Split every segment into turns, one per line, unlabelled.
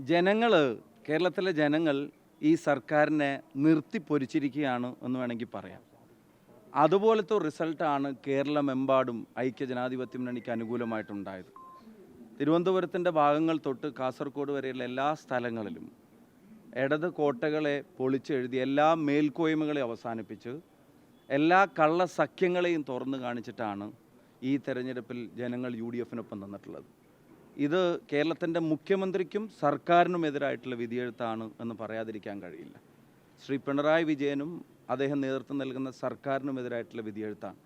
ജനങ്ങൾ കേരളത്തിലെ ജനങ്ങൾ ഈ സർക്കാരിനെ നിർത്തിപ്പൊരിച്ചിരിക്കുകയാണ് എന്ന് വേണമെങ്കിൽ പറയാം. അതുപോലത്തെ റിസൾട്ടാണ് കേരളമെമ്പാടും ഐക്യജനാധിപത്യ മുന്നണിക്ക് അനുകൂലമായിട്ടുണ്ടായത്. തിരുവനന്തപുരത്തിൻ്റെ ഭാഗങ്ങൾ തൊട്ട് കാസർഗോഡ് വരെയുള്ള എല്ലാ സ്ഥലങ്ങളിലും ഇടത് കോട്ടകളെ പൊളിച്ചെഴുതി എല്ലാ മേൽക്കോയ്മകളെ അവസാനിപ്പിച്ച് എല്ലാ കള്ള സഖ്യങ്ങളെയും തുറന്നു കാണിച്ചിട്ടാണ് ഈ തെരഞ്ഞെടുപ്പിൽ ജനങ്ങൾ UDF-നൊപ്പം നിന്നിട്ടുള്ളത്. ഇത് കേരളത്തിൻ്റെ മുഖ്യമന്ത്രിക്കും സർക്കാരിനുമെതിരായിട്ടുള്ള വിധിയെഴുത്താണ് എന്ന് പറയാതിരിക്കാൻ കഴിയില്ല. ശ്രീ പിണറായി വിജയനും അദ്ദേഹം നേതൃത്വം നൽകുന്ന സർക്കാരിനുമെതിരായിട്ടുള്ള വിധിയെഴുത്താണ്.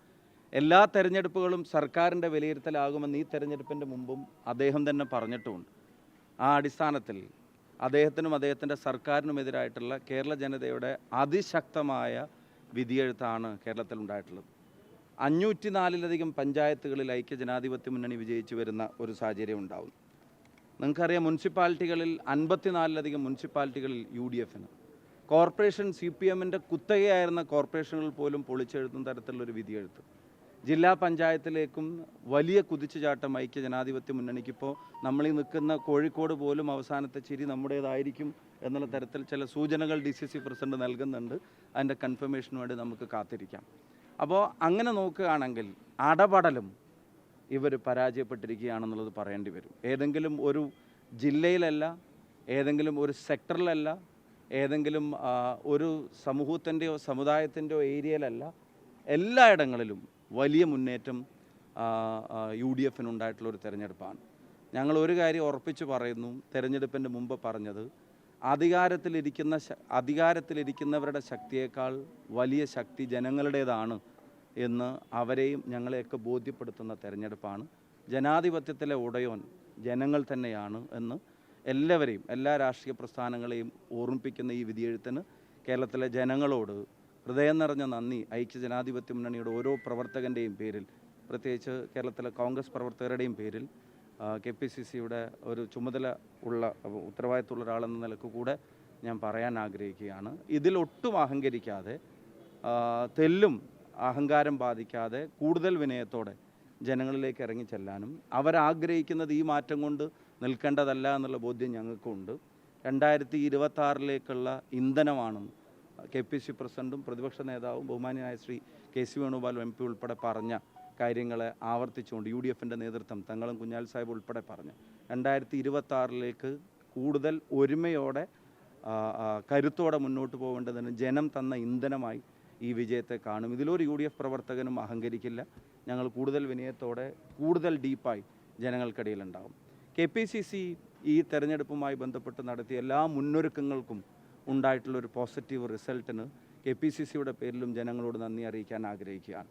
എല്ലാ തെരഞ്ഞെടുപ്പുകളും സർക്കാരിൻ്റെ വിലയിരുത്തലാകുമെന്ന് ഈ തെരഞ്ഞെടുപ്പിൻ്റെ മുമ്പും അദ്ദേഹം തന്നെ പറഞ്ഞിട്ടുമുണ്ട്. ആ അടിസ്ഥാനത്തിൽ അദ്ദേഹത്തിനും അദ്ദേഹത്തിൻ്റെ സർക്കാരിനുമെതിരായിട്ടുള്ള കേരള ജനതയുടെ അതിശക്തമായ വിധിയെഴുത്താണ് കേരളത്തിലുണ്ടായിട്ടുള്ളത്. 504-ലധികം പഞ്ചായത്തുകളിൽ ഐക്യജനാധിപത്യ മുന്നണി വിജയിച്ചു വരുന്ന ഒരു സാഹചര്യം ഉണ്ടാവും. നിങ്ങൾക്കറിയാം, മുനിസിപ്പാലിറ്റികളിൽ 54-ലധികം മുനിസിപ്പാലിറ്റികളിൽ UDF-ന്, കോർപ്പറേഷൻ CPM-ൻ്റെ കുത്തകയായിരുന്ന കോർപ്പറേഷനുകൾ പോലും പൊളിച്ചെഴുത്തുന്ന തരത്തിലുള്ളൊരു വിധിയെഴുത്ത്. ജില്ലാ പഞ്ചായത്തിലേക്കും വലിയ കുതിച്ചുചാട്ടം ഐക്യജനാധിപത്യ മുന്നണിക്കിപ്പോൾ നമ്മളീ നിൽക്കുന്ന കോഴിക്കോട് പോലും അവസാനത്തെ ചിരി നമ്മുടേതായിരിക്കും എന്നുള്ള തരത്തിൽ ചില സൂചനകൾ DCC പ്രസിഡന്റ് നൽകുന്നുണ്ട്. അതിൻ്റെ കൺഫർമേഷന് വേണ്ടി നമുക്ക് കാത്തിരിക്കാം. അപ്പോൾ അങ്ങനെ നോക്കുകയാണെങ്കിൽ അടപടലും ഇവർ പരാജയപ്പെട്ടിരിക്കുകയാണെന്നുള്ളത് പറയേണ്ടി വരും. ഏതെങ്കിലും ഒരു ജില്ലയിലല്ല, ഏതെങ്കിലും ഒരു സെക്ടറിലല്ല, ഏതെങ്കിലും ഒരു സമൂഹത്തിൻ്റെയോ സമുദായത്തിൻ്റെയോ ഏരിയയിലല്ല, എല്ലായിടങ്ങളിലും വലിയ മുന്നേറ്റം UDF-നുണ്ടായിട്ടുള്ളൊരു തെരഞ്ഞെടുപ്പാണ്. ഞങ്ങൾ ഒരു കാര്യം ഉറപ്പിച്ച് പറയുന്നു, തെരഞ്ഞെടുപ്പിൻ്റെ മുമ്പ് പറഞ്ഞത്, അധികാരത്തിലിരിക്കുന്നവരുടെ ശക്തിയേക്കാൾ വലിയ ശക്തി ജനങ്ങളുടേതാണ് എന്ന് അവരെയും ഞങ്ങളെയൊക്കെ ബോധ്യപ്പെടുത്തുന്ന തെരഞ്ഞെടുപ്പാണ്. ജനാധിപത്യത്തിലെ ഉടയോൻ ജനങ്ങൾ തന്നെയാണ് എന്ന് എല്ലാവരെയും, എല്ലാ രാഷ്ട്രീയ പ്രസ്ഥാനങ്ങളെയും ഓർമ്മിപ്പിക്കുന്ന ഈ വിധിയെഴുത്തിന് കേരളത്തിലെ ജനങ്ങളോട് ഹൃദയം നിറഞ്ഞ നന്ദി ഐക്യജനാധിപത്യ മുന്നണിയുടെ ഓരോ പ്രവർത്തകൻ്റെയും പേരിൽ, പ്രത്യേകിച്ച് കേരളത്തിലെ കോൺഗ്രസ് പ്രവർത്തകരുടെയും പേരിൽ, KPCC-യുടെ ഒരു ചുമതല ഉള്ള ഉത്തരവാദിത്തമുള്ള ഒരാളെന്ന നിലക്ക് കൂടെ ഞാൻ പറയാൻ ആഗ്രഹിക്കുകയാണ്. ഇതിലൊട്ടും അഹങ്കരിക്കാതെ, തെല്ലും അഹങ്കാരം ബാധിക്കാതെ കൂടുതൽ വിനയത്തോടെ ജനങ്ങളിലേക്ക് ഇറങ്ങിച്ചെല്ലാനും അവരാഗ്രഹിക്കുന്നത് ഈ മാറ്റം കൊണ്ട് നിൽക്കേണ്ടതല്ല എന്നുള്ള ബോധ്യം ഞങ്ങൾക്കുണ്ട്. 2026-ലേക്കുള്ള ഇന്ധനമാണെന്ന് KPCC പ്രസിഡന്റും പ്രതിപക്ഷ നേതാവും ബഹുമാന്യനായ ശ്രീ KC വേണുഗോപാൽ MP ഉൾപ്പെടെ പറഞ്ഞ കാര്യങ്ങളെ ആവർത്തിച്ചുകൊണ്ട് UDF-ൻ്റെ നേതൃത്വം തങ്ങളും കുഞ്ഞാൽ സാഹിബ് ഉൾപ്പെടെ പറഞ്ഞ് 2026-ലേക്ക് കൂടുതൽ ഒരുമയോടെ കരുത്തോടെ മുന്നോട്ട് പോകേണ്ടതിന് ജനം തന്ന ഇന്ധനമായി ഈ വിജയത്തെ കാണും. ഇതിലൊരു UDF പ്രവർത്തകനും അഹങ്കരിക്കില്ല. ഞങ്ങൾ കൂടുതൽ വിനയത്തോടെ, കൂടുതൽ ഡീപ്പായി ജനങ്ങൾക്കിടയിലുണ്ടാകും. KPCC ഈ തെരഞ്ഞെടുപ്പുമായി ബന്ധപ്പെട്ട് നടത്തിയ എല്ലാ മുന്നൊരുക്കങ്ങൾക്കും ഉണ്ടായിട്ടുള്ളൊരു പോസിറ്റീവ് റിസൾട്ടിന് KPCC-യുടെ പേരിലും ജനങ്ങളോട് നന്ദി അറിയിക്കാൻ ആഗ്രഹിക്കുകയാണ്.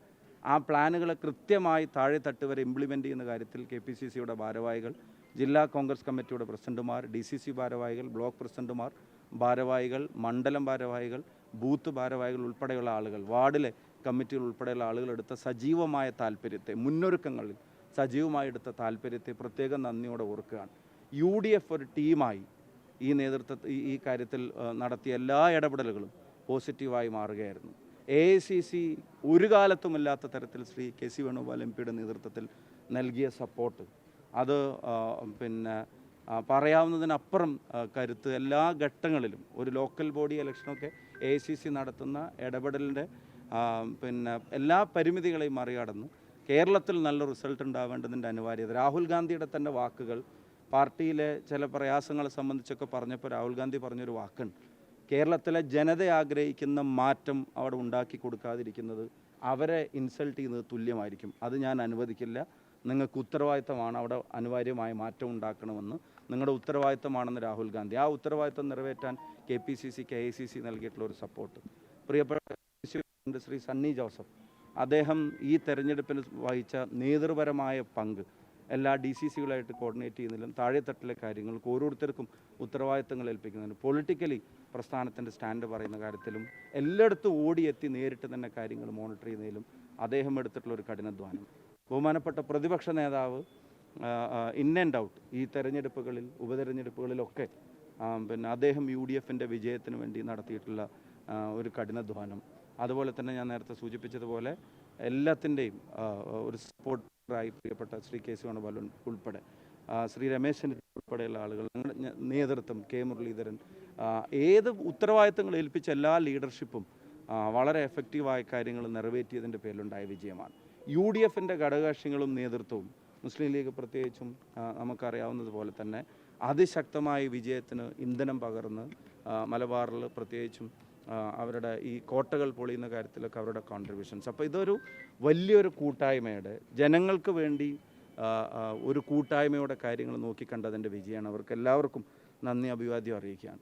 ആ പ്ലാനുകളെ കൃത്യമായി താഴെത്തട്ട് വരെ ഇംപ്ലിമെൻ്റ് ചെയ്യുന്ന കാര്യത്തിൽ KPCC-യുടെ ഭാരവാഹികൾ, ജില്ലാ കോൺഗ്രസ് കമ്മിറ്റിയുടെ പ്രസിഡന്റുമാർ, DCC ഭാരവാഹികൾ, ബ്ലോക്ക് പ്രസിഡന്റുമാർ, ഭാരവാഹികൾ, മണ്ഡലം ഭാരവാഹികൾ, ബൂത്ത് ഭാരവാഹികൾ ഉൾപ്പെടെയുള്ള ആളുകൾ, വാർഡിലെ കമ്മിറ്റികൾ ഉൾപ്പെടെയുള്ള ആളുകൾ എടുത്ത സജീവമായ താല്പര്യത്തെ, മുന്നൊരുക്കങ്ങളിൽ സജീവമായി എടുത്ത താല്പര്യത്തെ പ്രത്യേകം നന്ദിയോടെ ഓർക്കുകയാണ്. UDF ഒരു ടീമായി ഈ കാര്യത്തിൽ നടത്തിയ എല്ലാ ഇടപെടലുകളും പോസിറ്റീവായി മാറുകയായിരുന്നു. AICC ഒരു കാലത്തുമില്ലാത്ത തരത്തിൽ ശ്രീ KC വേണുഗോപാൽ MP-യുടെ നേതൃത്വത്തിൽ നൽകിയ സപ്പോർട്ട്, അത് പറയാവുന്നതിനപ്പുറം കരുത്ത് എല്ലാ ഘട്ടങ്ങളിലും. ഒരു ലോക്കൽ ബോഡി ഇലക്ഷനൊക്കെ AICC നടത്തുന്ന ഇടപെടലിൻ്റെ എല്ലാ പരിമിതികളെയും മറികടന്ന് കേരളത്തിൽ നല്ല റിസൾട്ട് ഉണ്ടാവേണ്ടതിൻ്റെ അനിവാര്യത. രാഹുൽ ഗാന്ധിയുടെ തന്നെ വാക്കുകൾ, പാർട്ടിയിലെ ചില പ്രയാസങ്ങളെ സംബന്ധിച്ചൊക്കെ പറഞ്ഞപ്പോൾ രാഹുൽ ഗാന്ധി പറഞ്ഞൊരു വാക്കുണ്ട്, കേരളത്തിലെ ജനത ആഗ്രഹിക്കുന്ന മാറ്റം അവിടെ ഉണ്ടാക്കി കൊടുക്കാതിരിക്കുന്നത് അവരെ ഇൻസൾട്ട് ചെയ്യുന്നത് തുല്യമായിരിക്കും. അത് ഞാൻ അനുവദിക്കില്ല. നിങ്ങൾക്ക് ഉത്തരവാദിത്തമാണ്, അവിടെ അനിവാര്യമായ മാറ്റം ഉണ്ടാക്കണമെന്ന് നിങ്ങളുടെ ഉത്തരവാദിത്തമാണെന്ന് രാഹുൽ ഗാന്ധി. ആ ഉത്തരവാദിത്തം നിറവേറ്റാൻ KPCC-ക്ക് AICC നൽകിയിട്ടുള്ള ഒരു സപ്പോർട്ട്. പ്രിയപ്പെട്ട ശ്രീ സണ്ണി ജോസഫ്, അദ്ദേഹം ഈ തെരഞ്ഞെടുപ്പിന് വഹിച്ച നേതൃപരമായ പങ്ക് എല്ലാ DCC-കളായിട്ട് കോർഡിനേറ്റ് ചെയ്യുന്നതിലും താഴെത്തട്ടിലെ കാര്യങ്ങൾക്ക് ഓരോരുത്തർക്കും ഉത്തരവാദിത്തങ്ങൾ ഏൽപ്പിക്കുന്നതിനും പൊളിറ്റിക്കലി പ്രസ്ഥാനത്തിൻ്റെ സ്റ്റാൻഡ് പറയുന്ന കാര്യത്തിലും എല്ലായിടത്തും ഓടിയെത്തി നേരിട്ട് തന്നെ കാര്യങ്ങൾ മോണിറ്റർ ചെയ്യുന്നതിലും അദ്ദേഹം എടുത്തിട്ടുള്ളൊരു കഠിനാധ്വാനം. ബഹുമാനപ്പെട്ട പ്രതിപക്ഷ നേതാവ് ഇൻ ആൻഡ് ഔട്ട് ഈ തെരഞ്ഞെടുപ്പുകളിൽ, ഉപതെരഞ്ഞെടുപ്പുകളിലൊക്കെ അദ്ദേഹം UDF-ൻ്റെ വിജയത്തിന് വേണ്ടി നടത്തിയിട്ടുള്ള ഒരു കഠിനാധ്വാനം, അതുപോലെ തന്നെ ഞാൻ നേരത്തെ സൂചിപ്പിച്ചതുപോലെ എല്ലാത്തിൻ്റെയും ഒരു സപ്പോർട്ടറായി പ്രിയപ്പെട്ട ശ്രീ KC വേണുഗോപാൽ ഉൾപ്പെടെ ശ്രീ രമേശ് ചെന്നിത്തല ഉൾപ്പെടെയുള്ള ആളുകൾ, നേതൃത്വം കെ മുരളീധരൻ, ഏത് ഉത്തരവാദിത്തങ്ങൾ ഏൽപ്പിച്ച എല്ലാ ലീഡർഷിപ്പും വളരെ എഫക്റ്റീവായ കാര്യങ്ങൾ നിറവേറ്റിയതിൻ്റെ പേരിലുണ്ടായ വിജയമാണ്. UDFൻ്റെ ഘടകകക്ഷികളും നേതൃത്വവും മുസ്ലിം ലീഗ് പ്രത്യേകിച്ചും നമുക്കറിയാവുന്നതുപോലെ തന്നെ അതിശക്തമായ വിജയത്തിന് ഇന്ധനം പകർന്ന് മലബാറിൽ പ്രത്യേകിച്ചും അവരുടെ ഈ കോട്ടകൾ പൊളിയുന്ന കാര്യത്തിലൊക്കെ അവരുടെ കോൺട്രിബ്യൂഷൻസ്. അപ്പോൾ ഇതൊരു വലിയൊരു കൂട്ടായ്മയുടെ, ജനങ്ങൾക്ക് വേണ്ടി ഒരു കൂട്ടായ്മയുടെ കാര്യങ്ങൾ നോക്കിക്കണ്ടതിൻ്റെ വിജയമാണ്. അവർക്ക് എല്ലാവർക്കും നന്ദി, അഭിവാദ്യം അറിയിക്കുകയാണ്.